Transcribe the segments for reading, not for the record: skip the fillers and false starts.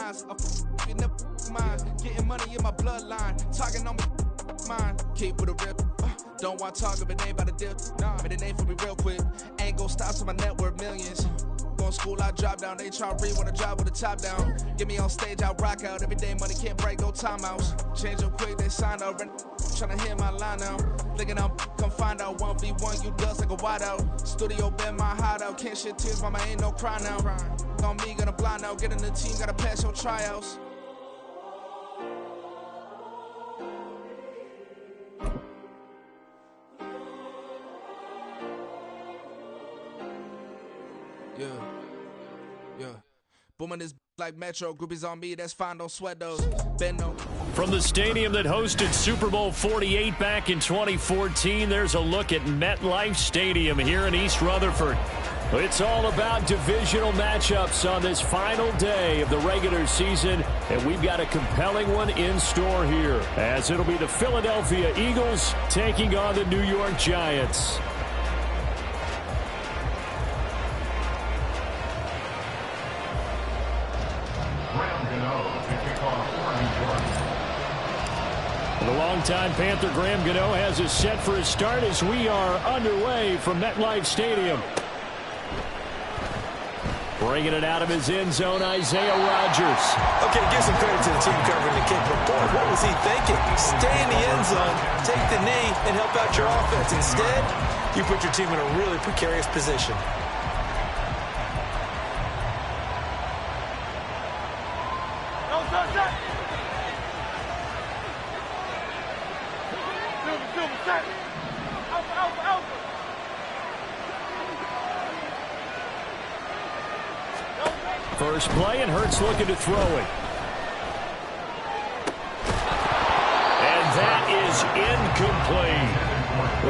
lines. A never mine. Getting money in my bloodline. Talking on me, mine. Keep with a rip. Don't want to talk if it ain't about a dip. Nah, but it ain't for me real quick. Ain't gon' stop till my net worth millions. Going school, I drop down. They try to read when I drive with the top down. Get me on stage, I rock out. Every day money can't break, no timeouts. Change up quick, they sign up. Tryna hear my line now. Thinking I'm come find out 1v1, you dust like a wideout. Studio been my hideout. Can't shed tears, mama ain't no cry now. On me, gonna blind out. Get in the team, gotta pass your tryouts. Yeah. Booming this like Metro. Groupies on me, that's fine, don't sweat those. Benno. From the stadium that hosted Super Bowl 48 back in 2014, there's a look at MetLife Stadium here in East Rutherford. It's all about divisional matchups on this final day of the regular season, and we've got a compelling one in store here, as it'll be the Philadelphia Eagles taking on the New York Giants. The longtime Panther Graham Gano has us set for his start as we are underway from MetLife Stadium. Bringing it out of his end zone, Isaiah Rodgers. Okay, give some credit to the team covering the kick, but boy, what was he thinking? Stay in the end zone, take the knee, and help out your offense. Instead, you put your team in a really precarious position. First play, and Hurts looking to throw it. And that is incomplete.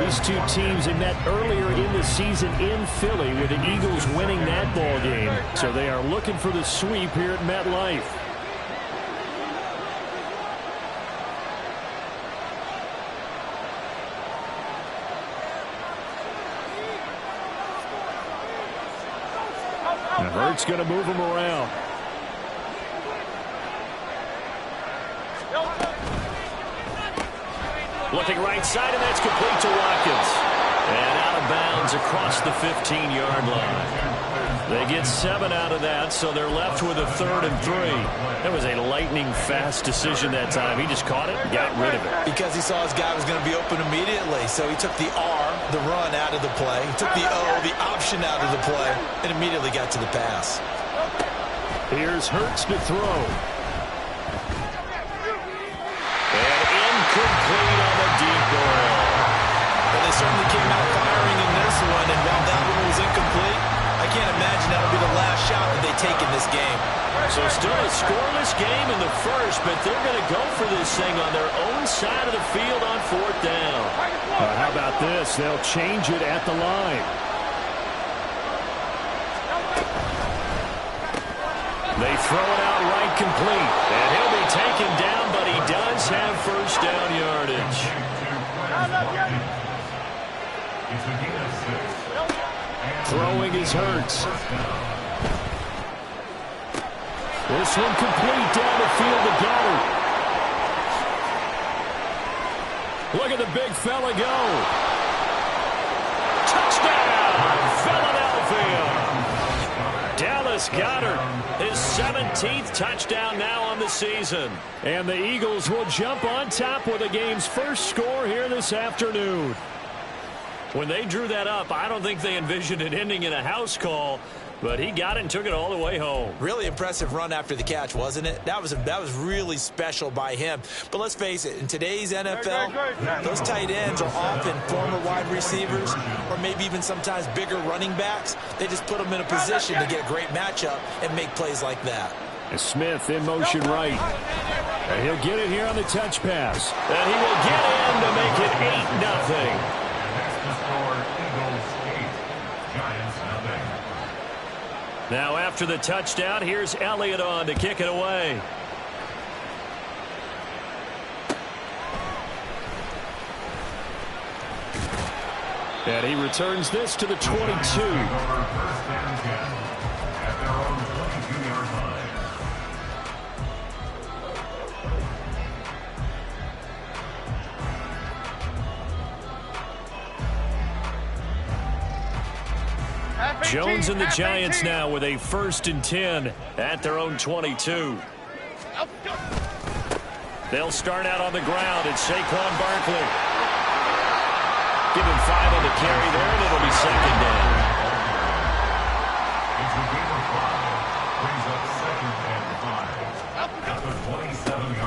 These two teams had met earlier in the season in Philly with the Eagles winning that ball game. So they are looking for the sweep here at MetLife. And Hurts going to move him around. Looking right side, and that's complete to Watkins. And out of bounds across the 15-yard line. They get 7 out of that, so they're left with a 3rd and 3. That was a lightning-fast decision that time. He just caught it and got rid of it. Because he saw his guy was going to be open immediately, so he took the R, the run, out of the play. He took the O, the option, out of the play, and immediately got to the pass. Here's Hurts to throw. And incomplete on the deep ball. Well, they certainly came out firing in this one, and while that one was incomplete, I can't imagine that'll be the last shot that they take in this game. So still a scoreless game in the first, but they're going to go for this thing on their own side of the field on 4th down. How about this? They'll change it at the line. They throw it out right complete. And he'll be taken down, but he does have first down yardage. Throwing is Hurts. This one complete down the field to Goddard. Look at the big fella go. Touchdown, Philadelphia. Dallas Goedert, his 17th touchdown now on the season. And the Eagles will jump on top with the game's first score here this afternoon. When they drew that up, I don't think they envisioned it ending in a house call, but he got it and took it all the way home. Really impressive run after the catch, wasn't it? That was really special by him. But let's face it, in today's NFL, those tight ends are often former wide receivers or maybe even sometimes bigger running backs. They just put them in a position to get a great matchup and make plays like that. And Smith in motion right. And he'll get it here on the touch pass. And he will get in to make it 8-0. Now after the touchdown, here's Elliott on to kick it away. And he returns this to the 22. Jones and the Giants now with a 1st and 10 at their own 22. They'll start out on the ground. It's Saquon Barkley. Give him 5 on the carry there, and it'll be 2nd down.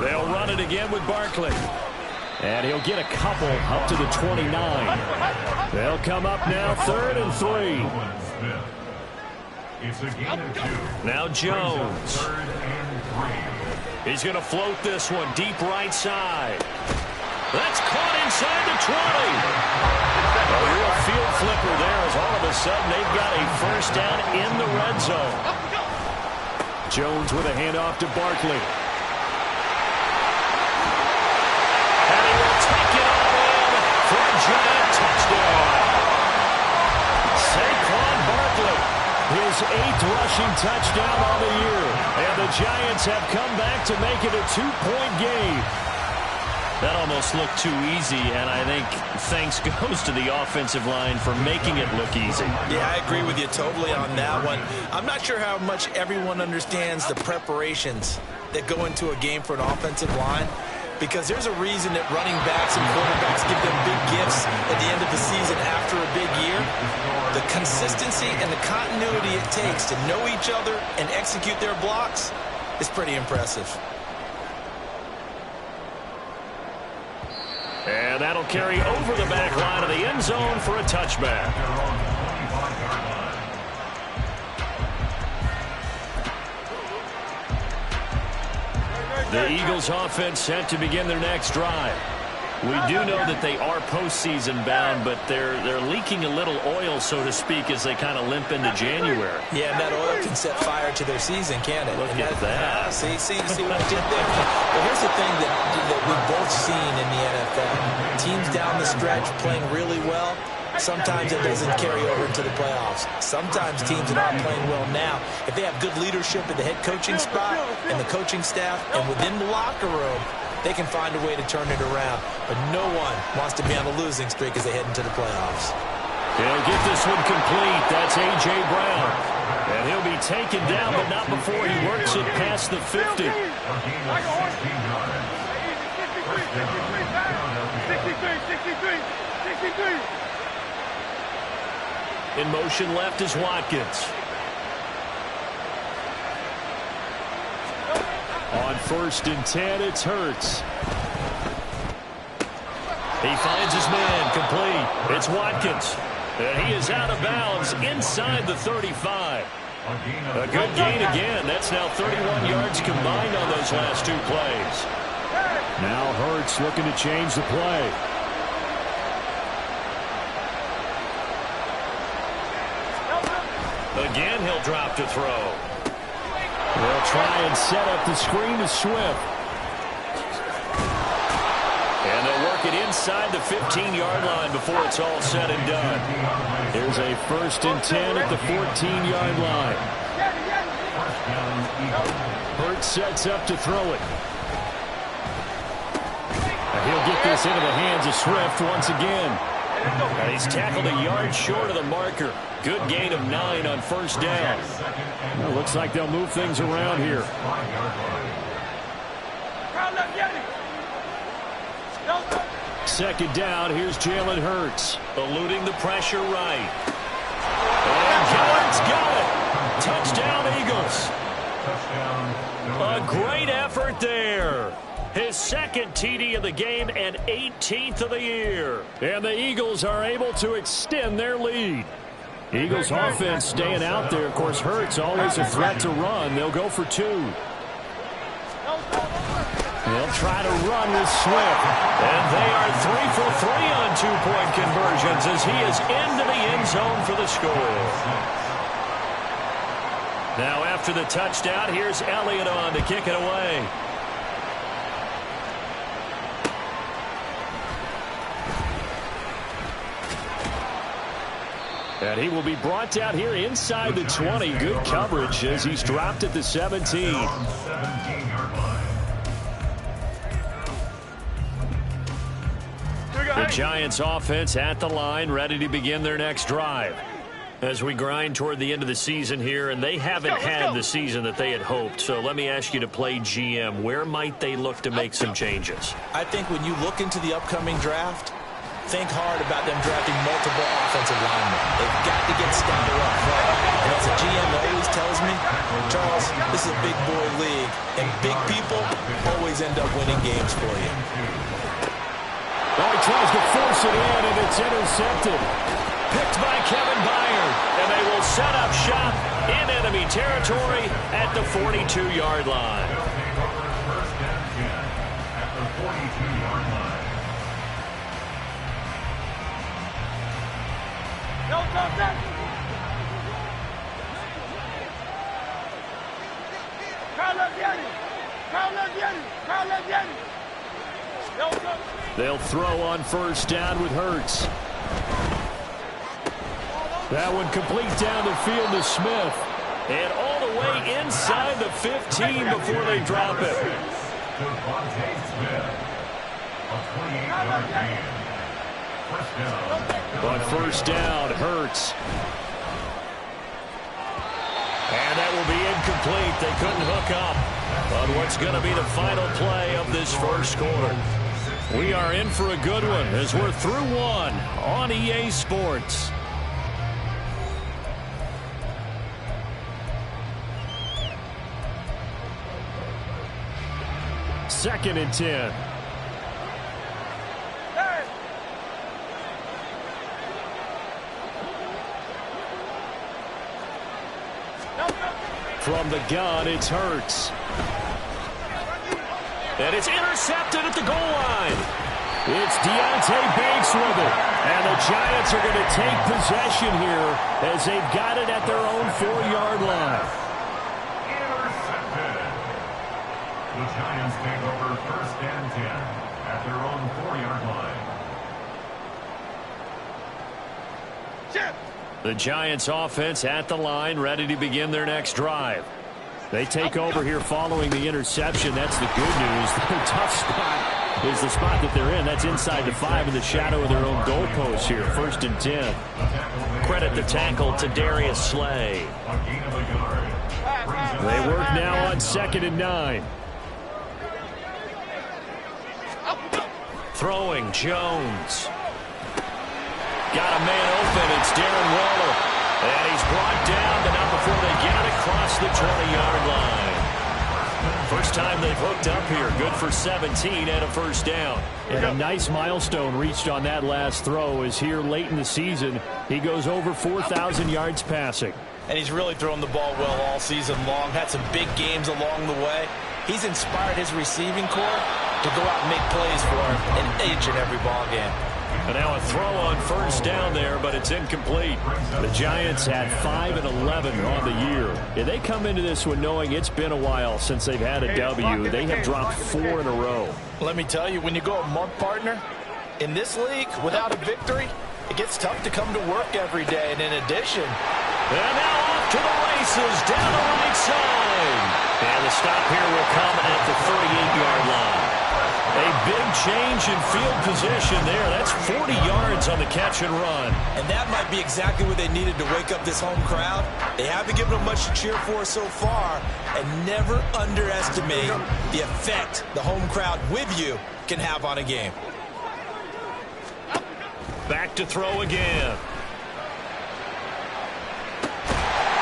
They'll run it again with Barkley. And he'll get a couple up to the 29. They'll come up now 3rd and 3. Now Jones. He's going to float this one deep right side. That's caught inside the 20. A real field flipper there as all of a sudden they've got a 1st down in the red zone. Jones with a handoff to Barkley. And he will take it all in for a Giant touchdown. Saquon Barkley, his 8th rushing touchdown on the year. And the Giants have come back to make it a 2-point game. That almost looked too easy, and I think thanks goes to the offensive line for making it look easy. Yeah, I agree with you totally on that one. I'm not sure how much everyone understands the preparations that go into a game for an offensive line, because there's a reason that running backs and quarterbacks give them big gifts at the end of the season after a big year. The consistency and the continuity it takes to know each other and execute their blocks is pretty impressive. And that'll carry over the back line of the end zone for a touchback. The Eagles offense set to begin their next drive. We do know that they are postseason bound, but they're leaking a little oil, so to speak, as they kind of limp into January. Yeah, and that oil can set fire to their season, can't it? Look at that. See what I did there? But here's the thing that we've both seen in the NFL. Teams down the stretch playing really well. Sometimes it doesn't carry over into the playoffs. Sometimes teams that aren't playing well now, if they have good leadership at the head coaching spot and the coaching staff and within the locker room, they can find a way to turn it around. But no one wants to be on a losing streak as they head into the playoffs. He'll get this one complete. That's A.J. Brown. And he'll be taken down, but not before he works it past the 50. In motion left is Watkins. On 1st and 10, it's Hurts. He finds his man, complete. It's Watkins. And he is out of bounds inside the 35. A good gain again. That's now 31 yards combined on those last 2 plays. Now Hurts looking to change the play. Again, he'll drop to throw. They'll try and set up the screen to Swift. And they'll work it inside the 15-yard line before it's all said and done. Here's a 1st and 10 at the 14-yard line. Hurts sets up to throw it. And he'll get this into the hands of Swift once again. And he's tackled a yard short of the marker. Good gain of 9 on 1st down. Well, looks like they'll move things around here. 2nd down, here's Jalen Hurts. Eluding the pressure right. And Hurts got it. Touchdown, Eagles. A great effort there. His 2nd TD of the game and 18th of the year. And the Eagles are able to extend their lead. Eagles offense staying out there. Of course, Hurts always a threat to run. They'll go for 2. They'll try to run with Swift. And they are 3 for 3 on 2-point conversions as he is into the end zone for the score. Now after the touchdown, here's Elliott on to kick it away. And he will be brought down here inside the 20. Good coverage as he's dropped at the 17. The Giants offense at the line, ready to begin their next drive. As we grind toward the end of the season here, and they haven't had the season that they had hoped. So let me ask you to play GM. Where might they look to make some changes? I think when you look into the upcoming draft, think hard about them drafting multiple offensive linemen. They've got to get stouter up front. And as a GM always tells me, Charles, this is a big boy league, and big people always end up winning games for you. Oh, he tries to force it in, and it's intercepted. Picked by Kevin Byard, and they will set up shop in enemy territory at the 42-yard line. They'll throw on first down with Hurts. That one complete down the field to Smith. And all the way inside the 15 before they drop it. On first down, Hurts. And that will be incomplete. They couldn't hook up on what's going to be the final play of this first quarter. We are in for a good one as we're through one on EA Sports. Second and 10. From the gun, it's Hurts. And it's intercepted at the goal line. It's Deonte Banks with it. And the Giants are going to take possession here as they've got it at their own 4-yard line. Intercepted. The Giants take over first and 10 at their own 4-yard line. The Giants offense at the line, ready to begin their next drive. They take over here following the interception. That's the good news. The tough spot is the spot that they're in. That's inside the 5 in the shadow of their own goalpost here. First and 10. Credit the tackle to Darius Slay. They work now on second and 9. Throwing, Jones. Got a man open. It's Darren Waller. And he's brought down, but not before they get it across the 20-yard line. First time they've hooked up here. Good for 17 and a first down. And a nice milestone reached on that last throw is here late in the season. He goes over 4,000 yards passing. And he's really thrown the ball well all season long. Had some big games along the way. He's inspired his receiving corps to go out and make plays for him in each and every ball game. And now a throw on first down there, but it's incomplete. The Giants had 5 and 11 on the year. And they come into this one knowing it's been a while since they've had a W. They have dropped 4 in a row. Let me tell you, when you go a month, partner, in this league, without a victory, it gets tough to come to work every day. And in addition, and now off to the races down the right side. And the stop here will come at the 38-yard line. A big change in field position there. That's 40 yards on the catch and run. And that might be exactly what they needed to wake up this home crowd. They haven't given them much to cheer for so far. And never underestimate the effect the home crowd with you can have on a game. Back to throw again.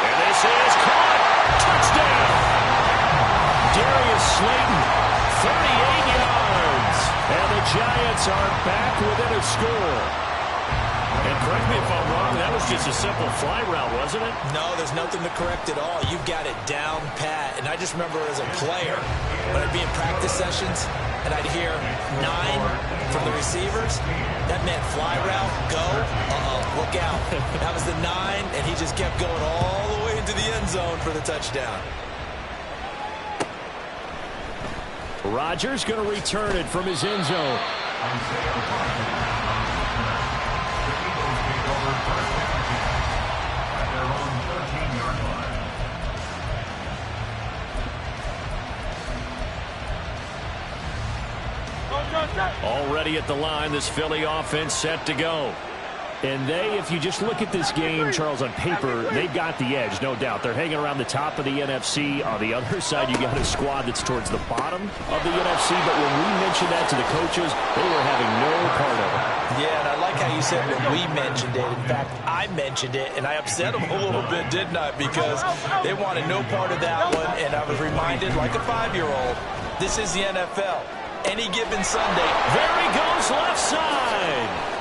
And this is caught. Touchdown. Darius Slayton, 38 yards. And the Giants are back within a score. And correct me if I'm wrong, that was just a simple fly route, wasn't it? No, there's nothing to correct at all. You've got it down pat. And I just remember as a player, when I'd be in practice sessions, and I'd hear 9 from the receivers, that meant fly route, go, look out. That was the 9, and he just kept going all the way into the end zone for the touchdown. Rodgers going to return it from his end zone. Already at the line, this Philly offense set to go. And they, if you just look at this game, Charles, on paper, they've got the edge, no doubt. They're hanging around the top of the NFC. On the other side, you got a squad that's towards the bottom of the NFC. But when we mentioned that to the coaches, they were having no part of it. Yeah, and I like how you said when we mentioned it. In fact, I mentioned it, and I upset them a little bit, didn't I? Because they wanted no part of that one, and I was reminded, like a 5-year-old, this is the NFL. Any given Sunday. There he goes, left side.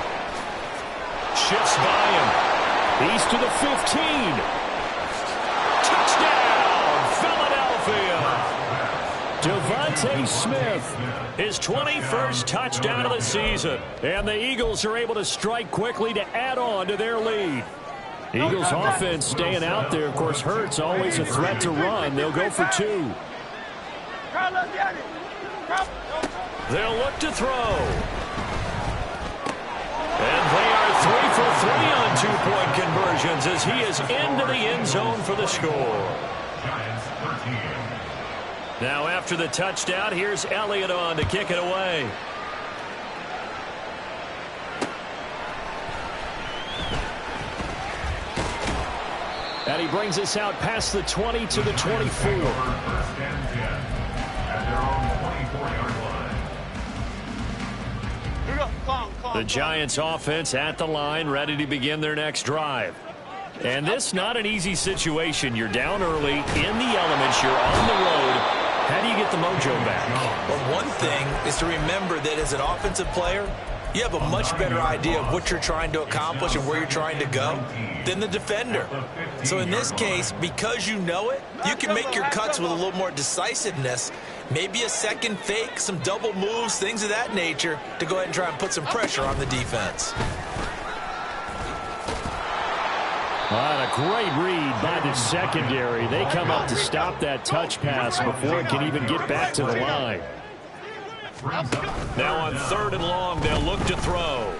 Shifts by him. He's to the 15. Touchdown, Philadelphia. DeVonta Smith, his 21st touchdown of the season. And the Eagles are able to strike quickly to add on to their lead. Eagles offense staying out there. Of course, Hurts always a threat to run. They'll go for 2. They'll look to throw. And they are 3 for 3 on 2-point conversions as he is into the end zone for the score. Now after the touchdown, here's Elliott on to kick it away. And he brings us out past the 20 to the 24. The Giants offense at the line, ready to begin their next drive. And this not an easy situation. You're down early, in the elements, you're on the road. How do you get the mojo back? Well, one thing is to remember that as an offensive player, you have a much better idea of what you're trying to accomplish and where you're trying to go than the defender. So in this case, because you know it, you can make your cuts with a little more decisiveness. Maybe a second fake, some double moves, things of that nature to go ahead and try and put some pressure on the defense. A great read by the secondary. They come up to stop that touch pass before it can even get back to the line. Now on 3rd and long, they'll look to throw.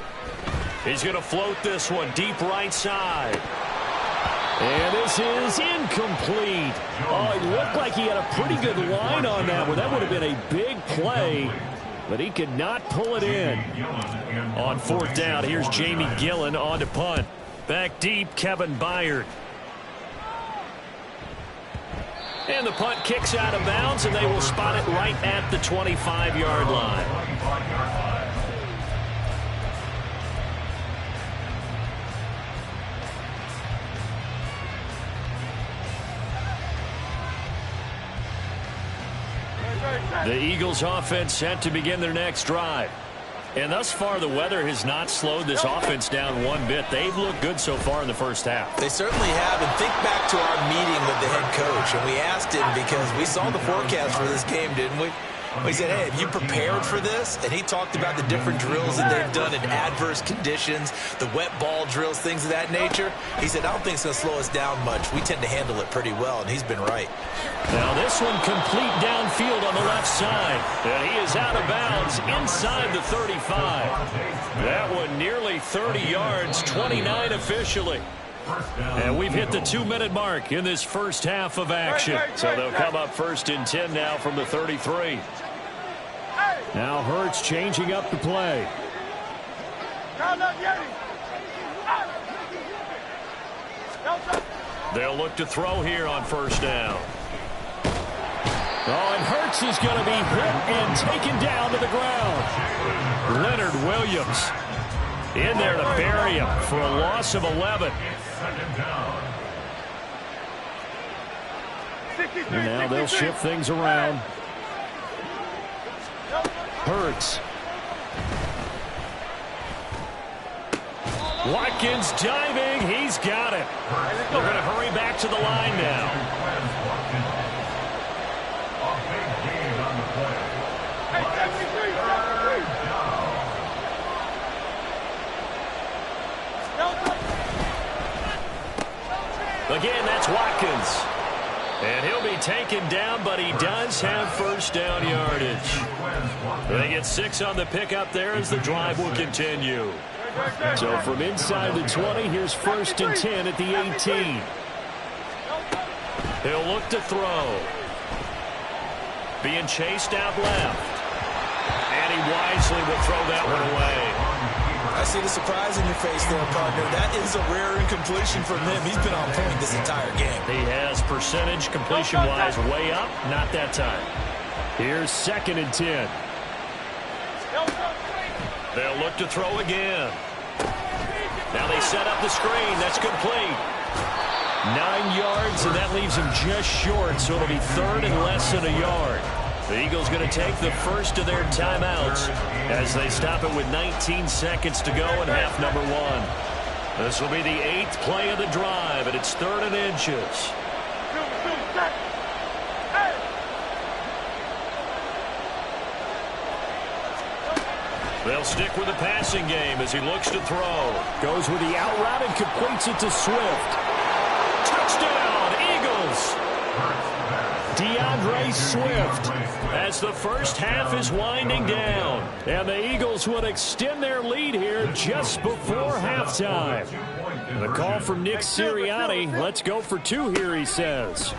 He's going to float this one deep right side. And this is incomplete. Oh, it looked like he had a pretty good line on that one. That would have been a big play, but he could not pull it in. On 4th down, here's Jamie Gillen on to punt. Back deep, Kevin Byard. And the punt kicks out of bounds, and they will spot it right at the 25-yard line. The Eagles offense set to begin their next drive. And thus far, the weather has not slowed this offense down one bit. They've looked good so far in the first half. They certainly have. And think back to our meeting with the head coach. And we asked him because we saw the forecast for this game, didn't we? We said, hey, have you prepared for this? And he talked about the different drills that they've done in adverse conditions, the wet ball drills, things of that nature. He said, I don't think it's going to slow us down much. We tend to handle it pretty well, and he's been right. Now this one complete downfield on the left side. And he is out of bounds inside the 35. That one nearly 30 yards, 29 officially. And we've hit the 2-minute mark in this first half of action. So they'll come up 1st and 10 now from the 33. Now Hurts changing up the play. They'll look to throw here on 1st down. Oh, and Hurts is going to be hit and taken down to the ground. Leonard Williams in there to bury him for a loss of 11. And now they'll shift things around. Hurts. Watkins diving. He's got it. They're going to hurry back to the line now. Again, that's Watkins. And he'll be taken down, but he does have 1st down yardage. They get 6 on the pickup there as the drive will continue. So from inside the 20, here's 1st and 10 at the 18. He'll look to throw. Being chased out left. And he wisely will throw that one away. I see the surprise in your face there, partner. That is a rare incompletion from him. He's been on point this entire game. He has percentage completion-wise way up. Not that time. Here's 2nd and 10. They'll look to throw again. Now they set up the screen. That's complete. 9 yards, and that leaves him just short, so it'll be 3rd and less than a yard. The Eagles going to take the first of their timeouts as they stop it with 19 seconds to go in half number 1. This will be the 8th play of the drive, and it's 3rd and inches. They'll stick with the passing game as he looks to throw. Goes with the out route and completes it to Swift. Touchdown, Eagles! DeAndre Swift as the first half is winding down. And the Eagles would extend their lead here just before halftime. The call from Nick Sirianni. Let's go for 2 here, he says.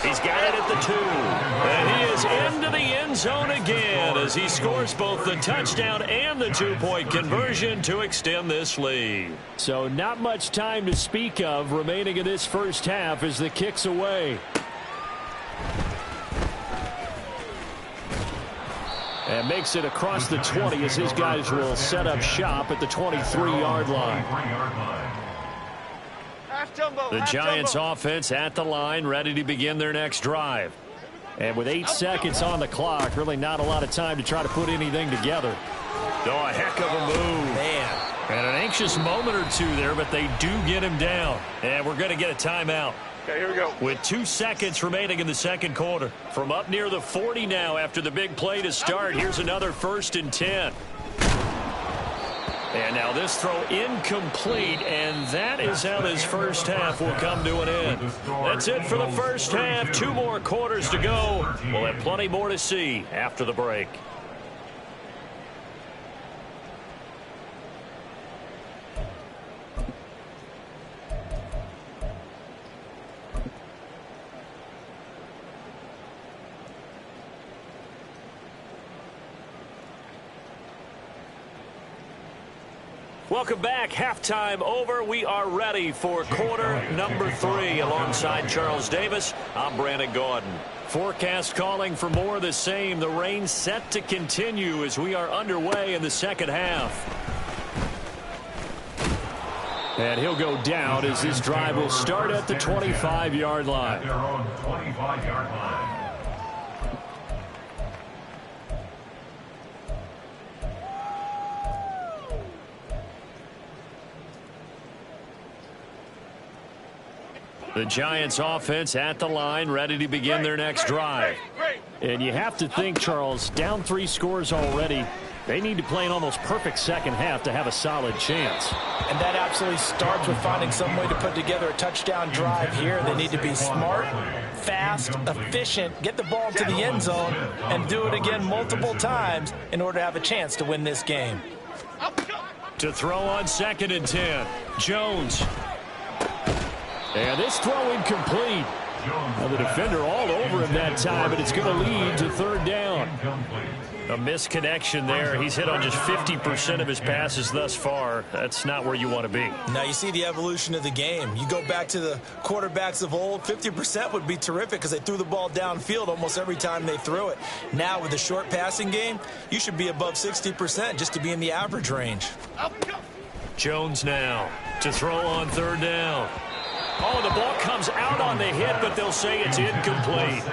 He's got it at the 2. And he is into the end zone again as he scores both the touchdown and the 2-point conversion to extend this lead. So not much time to speak of remaining in this first half as the kick's away. And makes it across the 20 as his guys will set up shop at the 23-yard line. The Giants offense at the line, ready to begin their next drive. And with 8 seconds on the clock, really not a lot of time to try to put anything together. Oh, a heck of a move. Man. And an anxious moment or two there, but they do get him down. And we're going to get a timeout. Okay, here we go. With 2 seconds remaining in the second quarter. From up near the 40 now after the big play to start, here's another 1st and 10. And now this throw incomplete, and that is how this first half will come to an end. That's it for the first half. 2 more quarters to go. We'll have plenty more to see after the break. Welcome back. Halftime over. We are ready for quarter number 3. Alongside Charles Davis, I'm Brandon Gordon. Forecast calling for more of the same. The rain set to continue as we are underway in the second half. And he'll go down as this drive will start at the 25-yard line. At their own 25-yard line. The Giants offense at the line, ready to begin their next drive. And you have to think, Charles, down 3 scores already. They need to play an almost perfect second half to have a solid chance. And that absolutely starts with finding some way to put together a touchdown drive here. They need to be smart, fast, efficient, get the ball to the end zone, and do it again multiple times in order to have a chance to win this game. To throw on 2nd and 10, Jones. And this throw incomplete. Now the defender all over him that time, but it's going to lead to 3rd down. A misconnection there. He's hit on just 50% of his passes thus far. That's not where you want to be. Now you see the evolution of the game. You go back to the quarterbacks of old, 50% would be terrific because they threw the ball downfield almost every time they threw it. Now with the short passing game, you should be above 60% just to be in the average range. Jones now to throw on 3rd down. Oh, the ball comes out on the hit, but they'll say it's incomplete.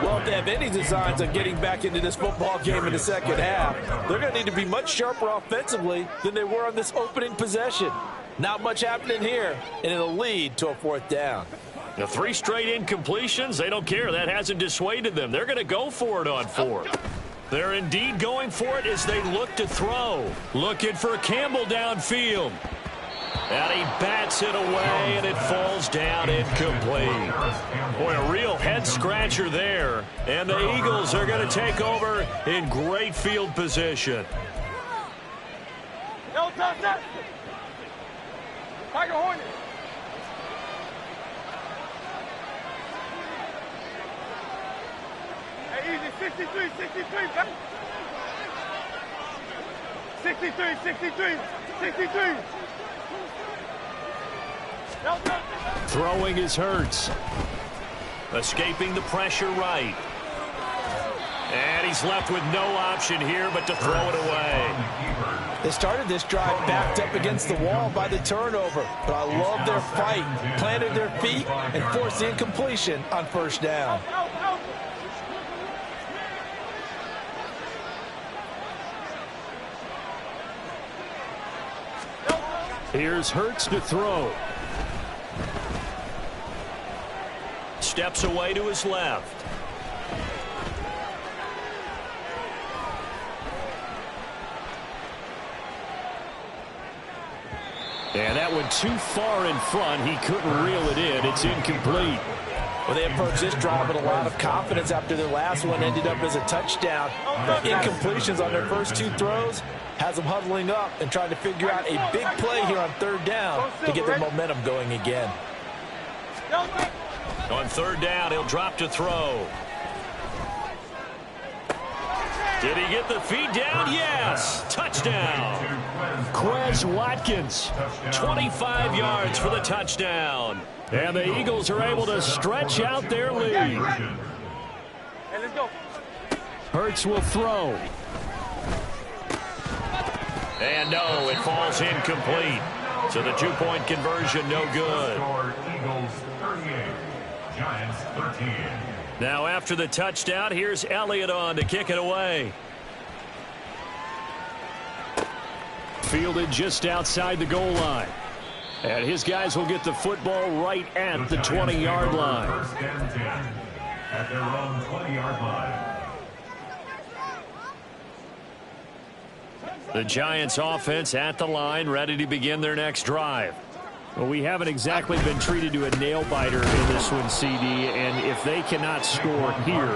Well, if they have any designs on getting back into this football game in the second half, they're going to need to be much sharper offensively than they were on this opening possession. Not much happening here, and it'll lead to a 4th down. The 3 straight incompletions, they don't care. That hasn't dissuaded them. They're going to go for it on 4th. They're indeed going for it as they look to throw. Looking for Campbell downfield. And he bats it away, and it falls down incomplete. Boy, a real head-scratcher there. And the Eagles are going to take over in great field position. Tiger Hornet. Hey, easy, 63. 63, 63, 63. Throwing is Hurts. Escaping the pressure right. And he's left with no option here but to throw it away. They started this drive backed up against the wall by the turnover, but I love their fight. Planted their feet and forced the incompletion on first down. Here's Hurts to throw. Steps away to his left. And that went too far in front. He couldn't reel it in. It's incomplete. Well, they approached this drive with a lot of confidence after their last one ended up as a touchdown. But incompletions on their first two throws has them huddling up and trying to figure out a big play here on third down to get their momentum going again. On third down, he'll drop to throw. Did he get the feed down? Yes. Touchdown. Quez Watkins, 25 yards for the touchdown. And the Eagles are able to stretch out their lead. Hey, let's go. Hurts will throw. And no, it falls incomplete. So the two-point conversion no good. Eagles 38, Giants 13. Now after the touchdown, here's Elliott on to kick it away. Fielded just outside the goal line. And his guys will get the football right at the 20-yard line. First and 10 at their own 20-yard line. The Giants offense at the line, ready to begin their next drive. Well, we haven't exactly been treated to a nail-biter in this one, CD, and if they cannot score here,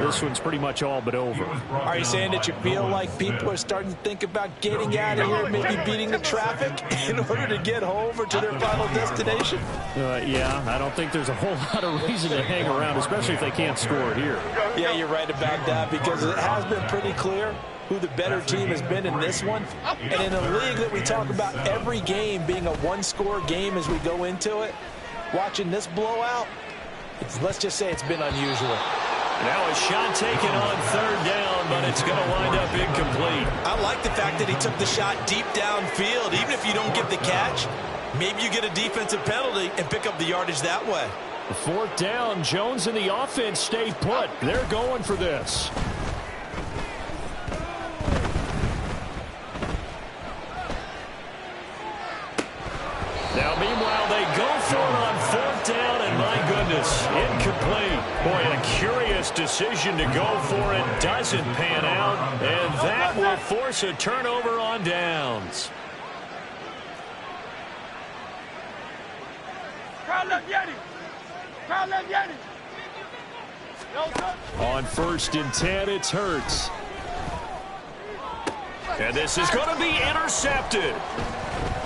this one's pretty much all but over. Are you saying that you feel like people are starting to think about getting out of here, maybe beating the traffic in order to get home or to their final destination? Yeah, I don't think there's a whole lot of reason to hang around, especially if they can't score here. Yeah, you're right about that, because it has been pretty clear who the better team has been in this one. And in a league that we talk about every game being a one-score game as we go into it, watching this blowout, let's just say it's been unusual. Now a shot taken on third down, but it's going to wind up incomplete. I like the fact that he took the shot deep downfield. Even if you don't get the catch, maybe you get a defensive penalty and pick up the yardage that way. Fourth down, Jones and the offense stay put. They're going for this. Now, meanwhile, they go for it on fourth down, and my goodness, incomplete. Boy, a curious decision to go for it. Doesn't pan out, and that will force a turnover on downs. Crowd left Yeti. Crowd left Yeti. On first and 10, it's Hurts. And this is going to be intercepted.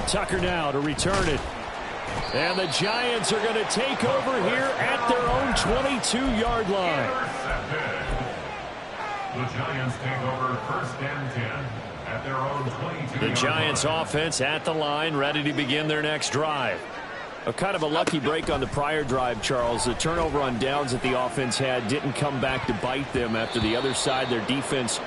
Tucker now to return it. And the Giants are going to take over here at their own 22-yard line. The Giants take over first and 10 at their own 22. The Giants offense at the line, ready to begin their next drive. A kind of a lucky break on the prior drive, Charles. The turnover on downs that the offense had didn't come back to bite them after the other side. Their defense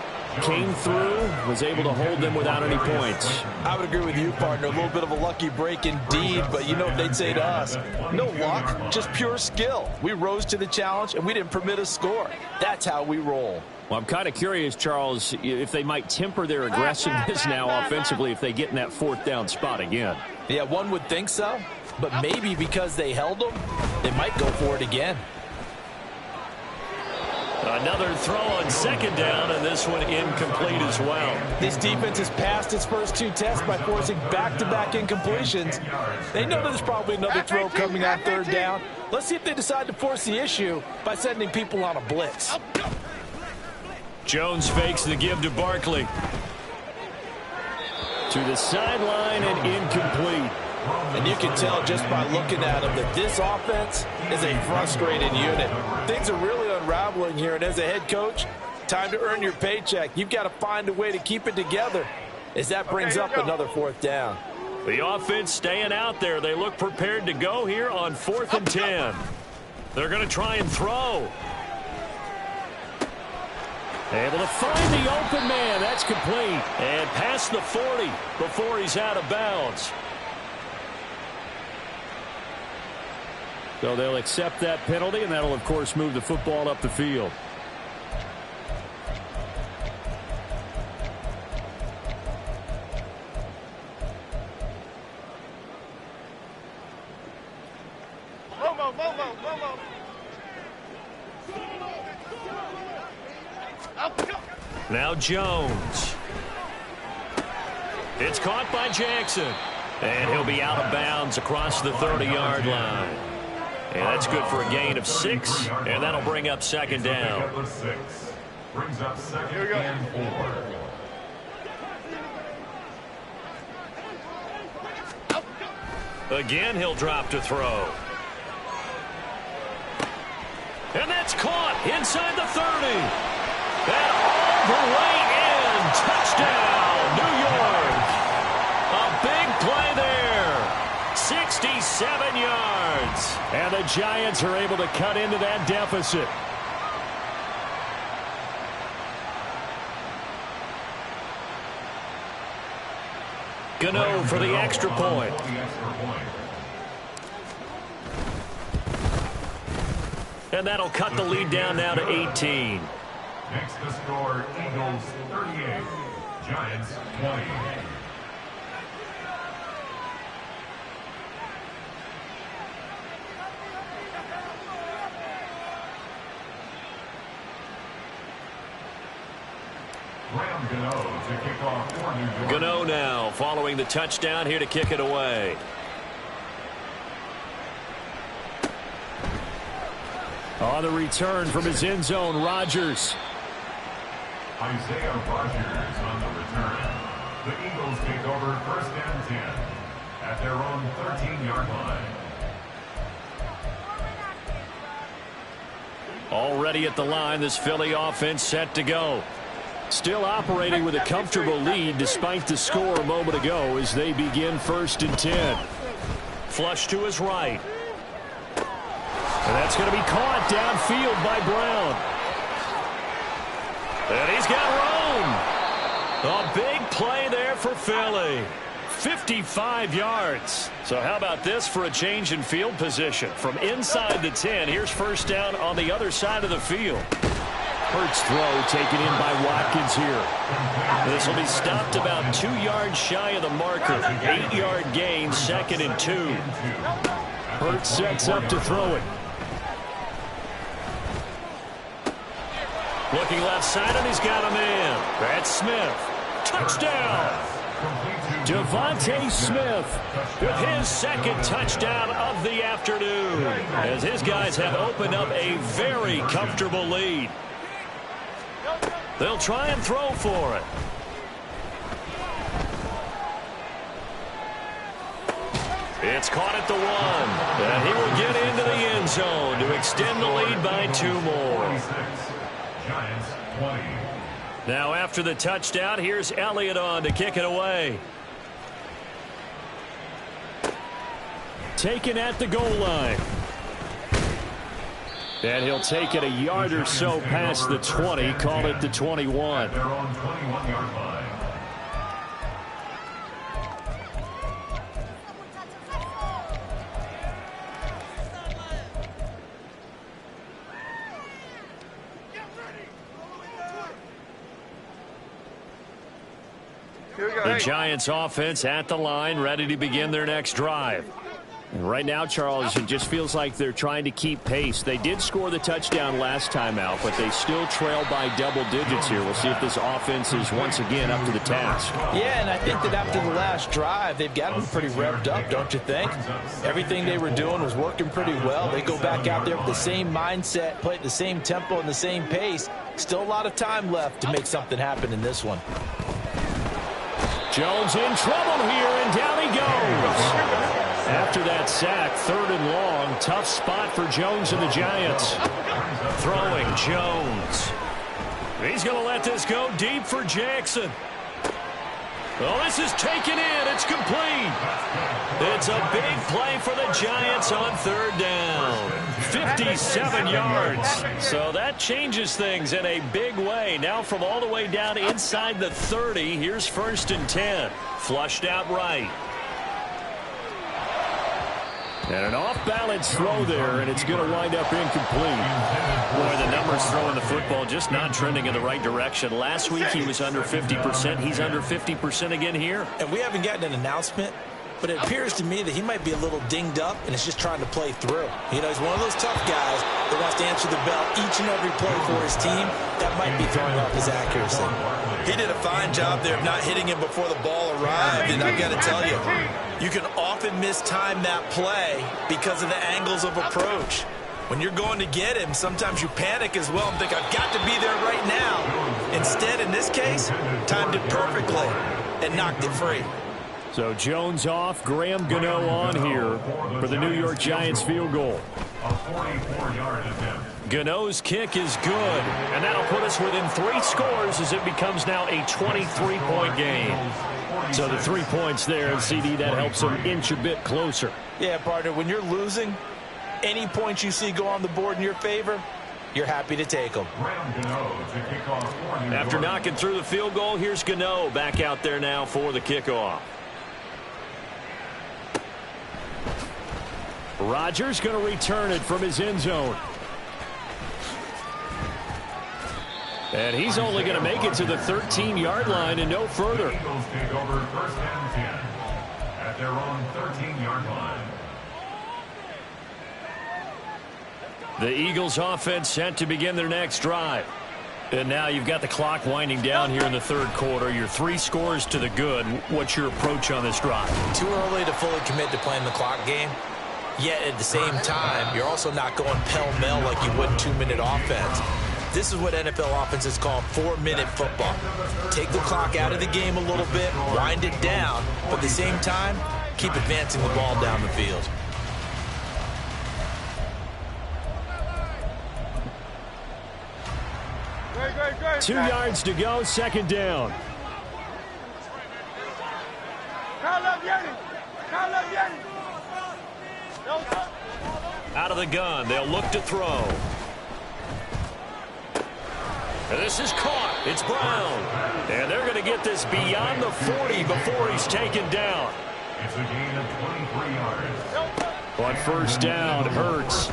came through, was able to hold them without any points. I would agree with you, partner. A little bit of a lucky break indeed, but you know what they'd say to us? No luck, just pure skill. We rose to the challenge, and we didn't permit a score. That's how we roll. Well, I'm kind of curious, Charles, if they might temper their aggressiveness now offensively if they get in that fourth down spot again. Yeah, one would think so, but maybe because they held them, they might go for it again. Another throw on second down, and this one incomplete as well. This defense has passed its first two tests by forcing back-to-back incompletions. They know there's probably another throw coming on third down. Let's see if they decide to force the issue by sending people on a blitz. Jones fakes the give to Barkley. To the sideline and incomplete. And you can tell just by looking at them that this offense is a frustrated unit. Things are really unraveling here, and as a head coach, time to earn your paycheck. You've got to find a way to keep it together. as that brings up another 4th down. The offense staying out there. They look prepared to go here on 4th and 10. They're going to try and throw. Able to find the open man. That's complete. And past the 40 before he's out of bounds. So they'll accept that penalty, and that'll, of course, move the football up the field. Now Jones. It's caught by Jackson. And he'll be out of bounds across the 30-yard line. And that's good for a gain of 6. And that'll bring up 2nd down. Brings up 2nd and 4. Again, he'll drop to throw. And that's caught inside the 30. And all the way in. Touchdown, New York. A big play there. 67 yards. And the Giants are able to cut into that deficit. Gano for the extra point. And that'll cut the lead down now to 18. Next to score, Eagles 38, Giants 20. Graham Gano to kick off for New York. Gano now following the touchdown here to kick it away. On the return from his end zone, Rodgers. Isaiah Rodgers on the return. The Eagles take over 1st and 10 at their own 13-yard line. Already at the line, this Philly offense set to go. Still operating with a comfortable lead despite the score a moment ago as they begin 1st and 10. Flush to his right. And that's going to be caught downfield by Brown. And he's got room. A big play there for Philly. 55 yards. So how about this for a change in field position? From inside the 10, here's 1st down on the other side of the field. Hurts throw taken in by Watkins here. This will be stopped about 2 yards shy of the marker. 8-yard gain, 2nd and 2. Hurts sets up to throw it. Looking left side, and he's got a man. That's Smith. Touchdown! Devontae Smith with his 2nd touchdown of the afternoon, as his guys have opened up a very comfortable lead. They'll try and throw for it. It's caught at the 1, and he will get into the end zone to extend the lead by 2 more. Giants 20. Now after the touchdown, here's Elliott on to kick it away. Taken at the goal line. And he'll take it a yard or so past the 20, call it the 21. Their own 21-yard line. The Giants offense at the line, ready to begin their next drive. And right now, Charles, it just feels like they're trying to keep pace. They did score the touchdown last time out, but they still trail by double digits here. We'll see if this offense is once again up to the task. Yeah, and I think that after the last drive, they've got them pretty revved up, don't you think? Everything they were doing was working pretty well. They go back out there with the same mindset, play at the same tempo and the same pace. Still a lot of time left to make something happen in this one. Jones in trouble here, and down he goes. After that sack, 3rd and long, tough spot for Jones and the Giants. Throwing Jones. He's going to let this go deep for Jackson. Oh, this is taken in. It's complete. It's a big play for the Giants on third down. 57 yards. So that changes things in a big way. Now from all the way down inside the 30, here's 1st and 10. Flushed out right. And an off-balance throw there, and it's going to wind up incomplete. Boy, the numbers throwing the football just not trending in the right direction. Last week he was under 50%. He's under 50% again here. And we haven't gotten an announcement, but it appears to me that he might be a little dinged up and is just trying to play through. You know, he's one of those tough guys that wants to answer the bell each and every play for his team. That might be throwing off his accuracy. He did a fine job there of not hitting him before the ball arrived, and I've got to tell you, you can often mistime that play because of the angles of approach. When you're going to get him, sometimes you panic as well and think, I've got to be there right now. Instead, in this case, timed it perfectly and knocked it free. So Jones off, Graham Gano on here for the New York Giants field goal. A 44-yard attempt. Gano's kick is good, and that'll put us within 3 scores as it becomes now a 23-point game. So the 3 points there, CD, that helps them inch a bit closer. Yeah, partner, when you're losing, any points you see go on the board in your favor, you're happy to take them. After knocking through the field goal, here's Gano back out there now for the kickoff. Rodgers going to return it from his end zone. And he's only going to make it to the 13-yard line and no further. The Eagles take over 1st and 10 at their own 13-yard line. The Eagles offense set to begin their next drive. And now you've got the clock winding down here in the 3rd quarter. Your 3 scores to the good. What's your approach on this drive? Too early to fully commit to playing the clock game. Yet at the same time, you're also not going pell-mell like you would 2-minute offense. This is what NFL offenses call 4-minute football. Take the clock out of the game a little bit, wind it down, but at the same time, keep advancing the ball down the field. Great. 2 yards to go, 2nd down. Out of the gun, they'll look to throw. And this is caught. It's Brown. And they're going to get this beyond the 40 before he's taken down. It's a gain of 23 yards. On 1st down, Hurts.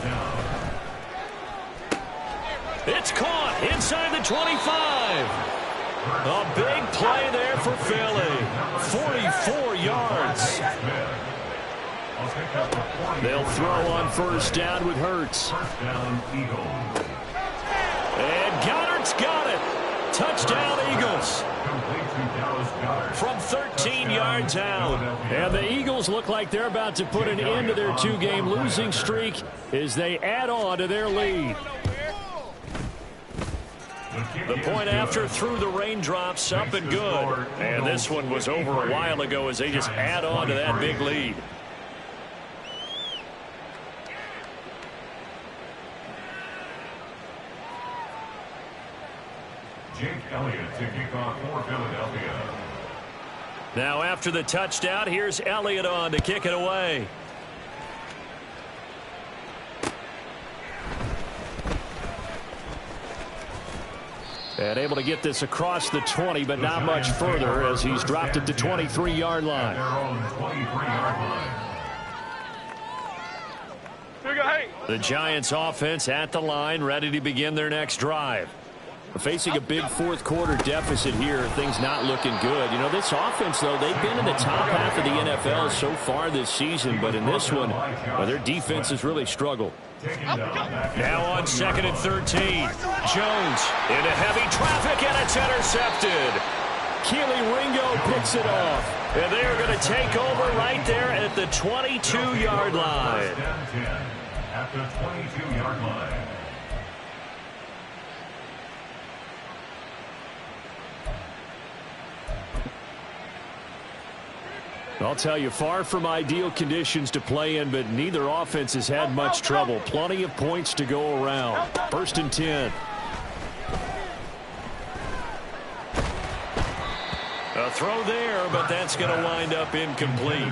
It's caught inside the 25. A big play there for Philly. 44 yards. They'll throw on 1st down with Hurts. 1st down, Eagles. And Goddard's got it. Touchdown, Eagles. From 13 yards out. And the Eagles look like they're about to put an end to their 2-game losing streak as they add on to their lead. The point after through the raindrops, up and good. And this one was over a while ago as they just add on to that big lead. Jake Elliott to kick off for Philadelphia. Now after the touchdown, here's Elliott on to kick it away. And able to get this across the 20, but not much further as he's dropped it to 23-yard line. Their own 23-yard line. The Giants offense at the line, ready to begin their next drive. Facing a big 4th quarter deficit here, things not looking good. You know, this offense, though, they've been in the top half of the NFL so far this season, but in this one, well, their defense has really struggled. Now on 2nd and 13, Jones into heavy traffic, and it's intercepted. Keely Ringo picks it off, and they're going to take over right there at the 22-yard line. At the 22-yard line. I'll tell you, far from ideal conditions to play in, but neither offense has had much trouble. Plenty of points to go around. 1st and 10. A throw there, but that's going to wind up incomplete.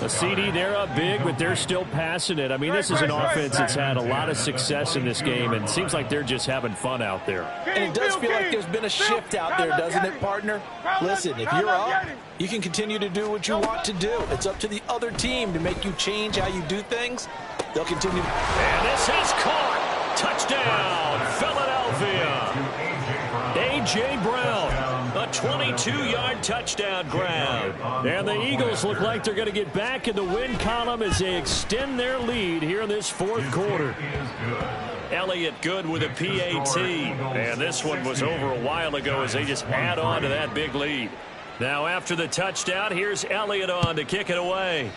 A CD, they're up big, but they're still passing it. I mean, this is an offense that's had a lot of success in this game, and it seems like they're just having fun out there. And it does feel like there's been a shift out there, doesn't it, partner? Listen, if you're up, you can continue to do what you want to do. It's up to the other team to make you change how you do things. They'll continue. And this is caught. Touchdown, Philadelphia. A.J. Brown, a 22-yard touchdown grab. And the Eagles look like they're going to get back in the win column as they extend their lead here in this fourth quarter. Elliott good with a PAT. And this one was over a while ago as they just add on to that big lead. Now after the touchdown, here's Elliott on to kick it away.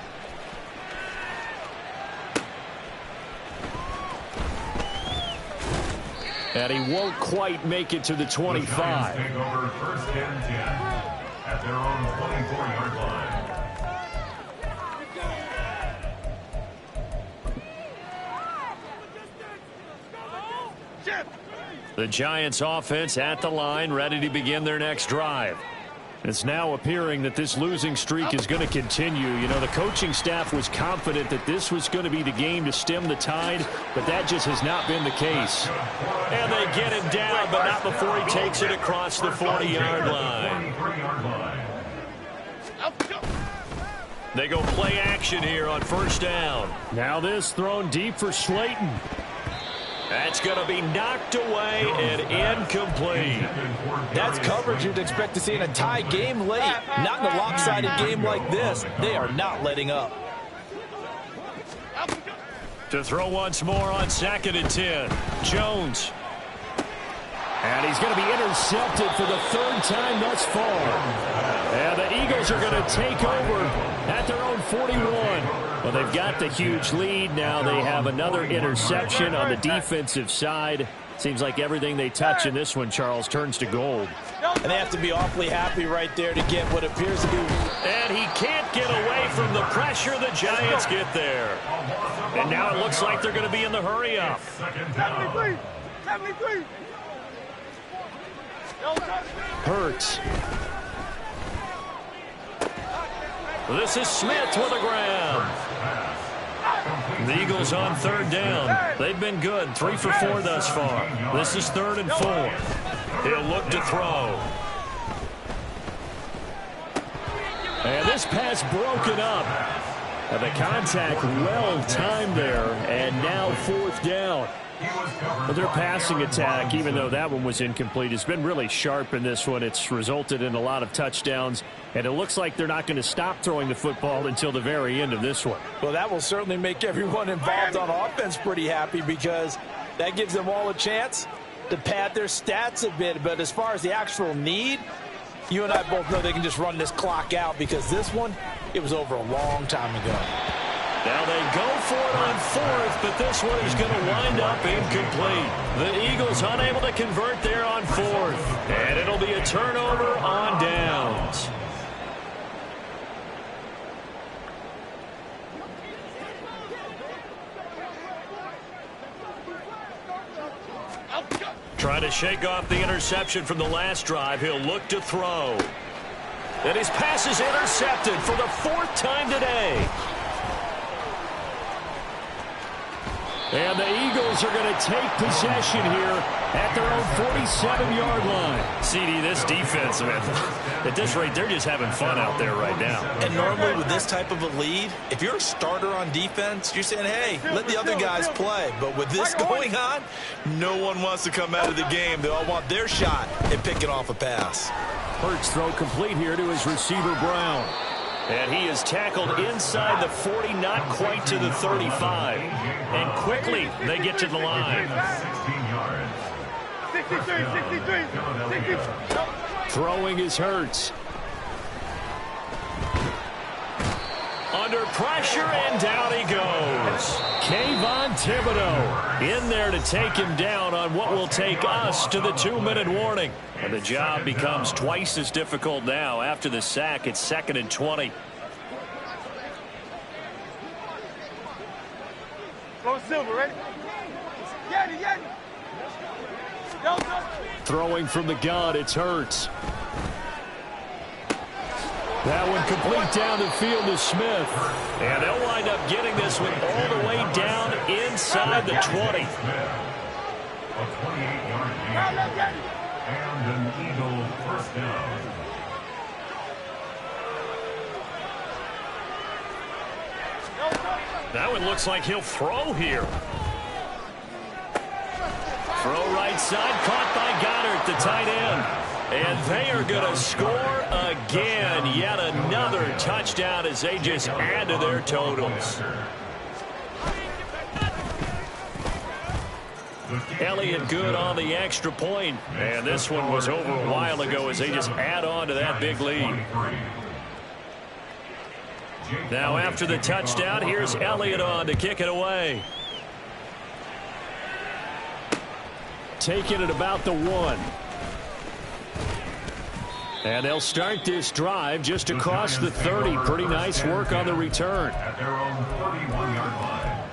And he won't quite make it to the 25. The Giants take over first and 10 at their own 24-yard line. The Giants offense at the line, ready to begin their next drive. It's now appearing that this losing streak is going to continue. You know, the coaching staff was confident that this was going to be the game to stem the tide, but that just has not been the case. And they get him down, but not before he takes it across the 40-yard line. They go play action here on first down. Now this thrown deep for Slayton. That's going to be knocked away and incomplete. That's coverage you'd expect to see in a tie game late. Not in a lopsided game like this. They are not letting up. To throw once more on 2nd and 10. Jones. And he's going to be intercepted for the third time thus far. And the Eagles are going to take over at their own 41. Well, they've got the huge lead. Now they have another interception on the defensive side. Seems like everything they touch in this one, Charles, turns to gold. And they have to be awfully happy right there to get what appears to be. And he can't get away from the pressure. The Giants get there. And now it looks like they're going to be in the hurry up. 73. 73. Hurts. This is Smith with a grab. The Eagles on third down. They've been good. 3 for 4 thus far. This is 3rd and 4. He'll look to throw. And this pass broken up. And the contact well timed there. And now 4th down. But their passing attack, even though that one was incomplete, has been really sharp in this one. It's resulted in a lot of touchdowns, and it looks like they're not going to stop throwing the football until the very end of this one. Well, that will certainly make everyone involved on offense pretty happy because that gives them all a chance to pad their stats a bit. But as far as the actual need, you and I both know they can just run this clock out because this one, it was over a long time ago. Now they go for it on 4th, but this one is going to wind up incomplete. The Eagles unable to convert there on 4th. And it'll be a turnover on downs. Trying to shake off the interception from the last drive. He'll look to throw. And his pass is intercepted for the 4th time today. And the Eagles are going to take possession here at their own 47-yard line. CD, this defense, man, at this rate, they're just having fun out there right now. And normally with this type of a lead, if you're a starter on defense, you're saying, hey, let the other guys play. But with this going on, no one wants to come out of the game. They all want their shot at picking off a pass. Hurts throw complete here to his receiver, Brown. And he is tackled inside the 40, not quite to the 35. And quickly, they get to the line. 63. Throwing is Hurts. Under pressure, and down he goes. Kayvon Thibodeaux in there to take him down on what will take us to the 2-minute warning. And the job becomes twice as difficult now. After the sack, it's 2nd and 20. Go Silver, ready? Yeti. Throwing from the gun, it's Hurts. That one complete down the field to Smith. And they'll wind up getting this one all the way down inside the 20. A 28-yard gain. And an Eagle first down. That one looks like he'll throw here. Throw right side, caught by Goddard, the tight end. And they are going to score again. Yet another touchdown as they just add to their totals. Elliott good on the extra point. And this one was over a while ago as they just add on to that big lead. Now after the touchdown, here's Elliott on to kick it away. Taking it about the 1. And they'll start this drive just across the 30. Pretty nice work on the return. At their own 31-yard line.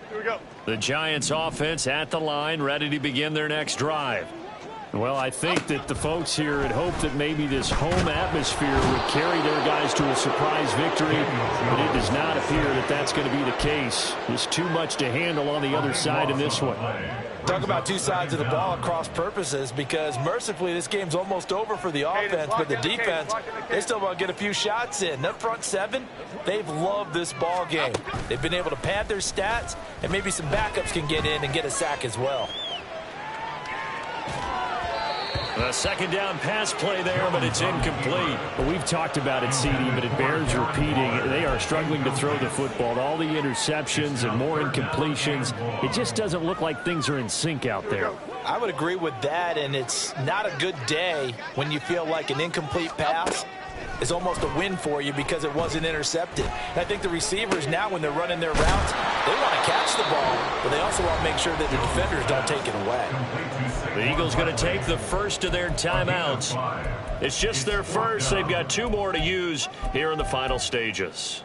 Here we go. The Giants offense at the line, ready to begin their next drive. Well, I think that the folks here had hoped that maybe this home atmosphere would carry their guys to a surprise victory, but it does not appear that that's going to be the case. There's too much to handle on the other side in this one. Talk about two sides of the ball at cross purposes, because mercifully this game's almost over for the offense, but the defense, they still want to get a few shots in. That front seven, they've loved this ball game. They've been able to pad their stats, and maybe some backups can get in and get a sack as well. A second down pass play there, but it's incomplete. Well, we've talked about it, CD, but it bears repeating. They are struggling to throw the football. All the interceptions and more incompletions. It just doesn't look like things are in sync out there. I would agree with that, and it's not a good day when you feel like an incomplete pass is almost a win for you because it wasn't intercepted. And I think the receivers now, when they're running their routes, they want to catch the ball, but they also want to make sure that the defenders don't take it away. The Eagles going to take the first of their timeouts. It's just their first. They've got 2 more to use here in the final stages.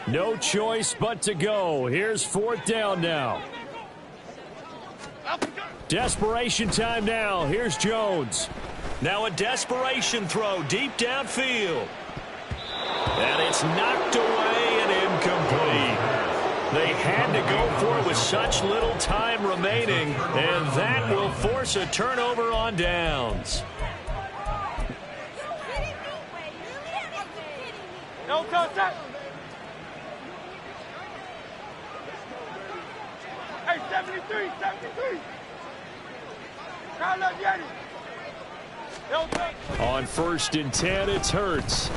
No choice but to go. Here's 4th down now. Desperation time now. Here's Jones. Now a desperation throw deep downfield. And it's knocked away and incomplete. They had to go for it with such little time remaining, and that will force a turnover on downs. No contact. Hey, 73, 73. Count up, Yeti. No touch. On 1st and 10, it's Hurts.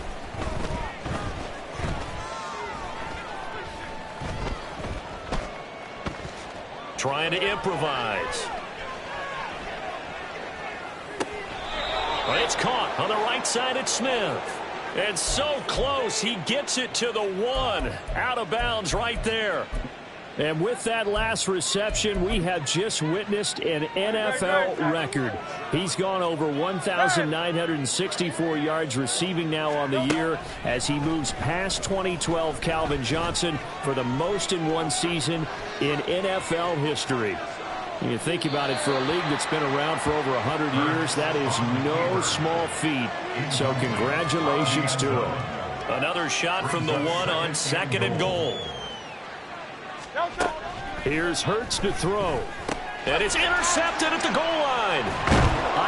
Trying to improvise. But it's caught on the right side at Smith. And so close, he gets it to the 1. Out of bounds right there. And with that last reception, we have just witnessed an NFL record. He's gone over 1,964 yards receiving now on the year as he moves past 2012 Calvin Johnson for the most in one season in NFL history. When you think about it, for a league that's been around for over 100 years, that is no small feat. So congratulations to him. Another shot from the 1 on 2nd and goal. Here's Hurts to throw. And it's intercepted at the goal line.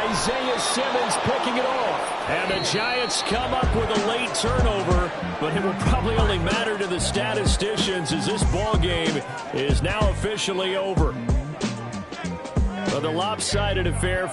Isaiah Simmons picking it off. And the Giants come up with a late turnover, but it will probably only matter to the statisticians as this ball game is now officially over. But the lopsided affair